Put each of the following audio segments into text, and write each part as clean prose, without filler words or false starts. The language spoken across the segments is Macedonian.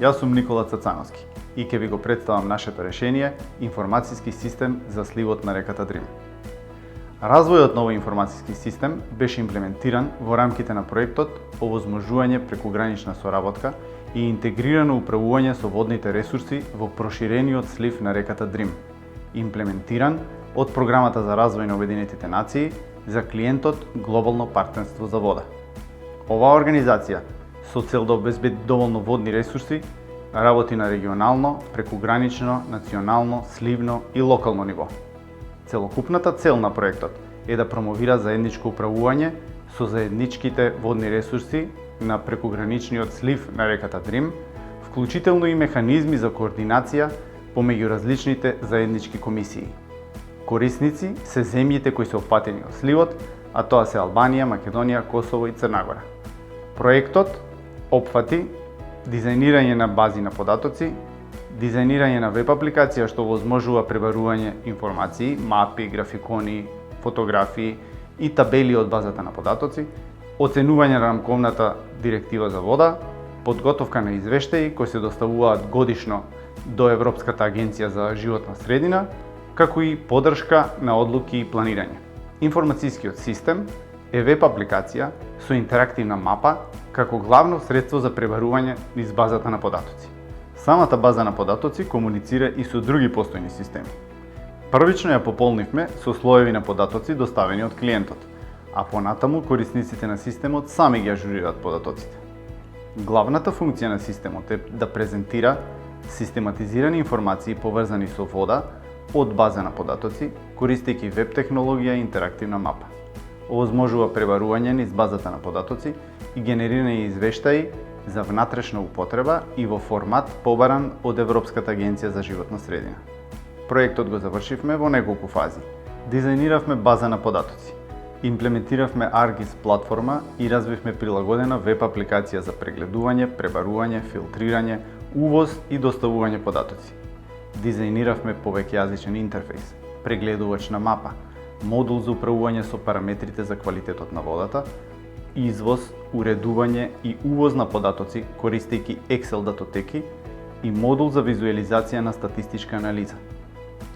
Јас сум Никола Цацановски и ќе ви го представам нашето решение информацијски систем за сливот на реката Дрим. Развојот на овој информацијски систем беше имплементиран во рамките на проектот овозможување прекугранична соработка и интегрирано управување со водните ресурси во проширениот слив на реката Дрим, имплементиран од Програмата за развој на Обединетите нации за клиентот Глобално партнерство за вода. Оваа организација, со цел да обезбеди доволно водни ресурси, работи на регионално, прекугранично, национално, сливно и локално ниво. Целокупната цел на проектот е да промовира заедничко управување со заедничките водни ресурси на прекуграничниот слив на реката Дрим, вклучително и механизми за координација помеѓу различните заеднички комисии. Корисници се земјите кои се опфатени од сливот, а тоа се Албанија, Македонија, Косово и Црна Гора. Проектот опфати дизајнирање на бази на податоци, дизајнирање на веб апликација што возможува пребарување информации, мапи, графикони, фотографии и табели од базата на податоци, оценување на рамковната директива за вода, подготовка на извештаи кои се доставуваат годишно до Европската агенција за животна средина, како и поддршка на одлуки и планирање. Информацијскиот систем е веб апликација со интерактивна мапа како главно средство за пребарување низ базата на податоци. Самата база на податоци комуницира и со други постојни системи. Првично ја пополнивме со слоеви на податоци доставени од клиентот, а понатаму корисниците на системот сами ги ажурираат податоците. Главната функција на системот е да презентира систематизирани информации поврзани со вода од база на податоци, користејќи веб технологија и интерактивна мапа. Овозможува пребарување низ базата на податоци и генерирање извештаи за внатрешна употреба и во формат побаран од Европската агенција за животна средина. Проектот го завршивме во неколку фази. Дизајниравме база на податоци, имплементиравме ArcGIS платформа и развивме прилагодена веб апликација за прегледување, пребарување, филтрирање, увоз и доставување податоци. Дизајниравме повеќејазичен интерфејс, прегледувачна мапа, модул за управување со параметрите за квалитетот на водата, извоз, уредување и увоз на податоци користејќи Excel датотеки и модул за визуализација на статистичка анализа.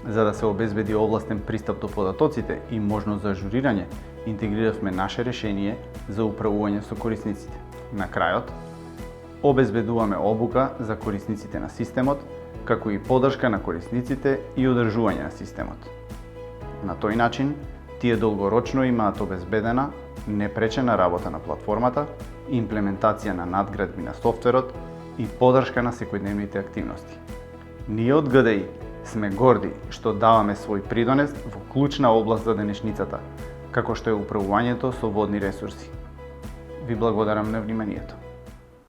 За да се обезбеди овластен пристап до податоците и можност за ажурирање, интегриравме наше решение за управување со корисниците. На крајот, обезбедуваме обука за корисниците на системот, како и поддршка на корисниците и одржување на системот. На тој начин, тие долгорочно имаат обезбедена, непречена работа на платформата, имплементација на надградби на софтверот и поддршка на секојдневните активности. Ние од ГДИ сме горди што даваме свој придонес во клучна област за денешницата, како што е управувањето со водни ресурси. Ви благодарам на вниманието.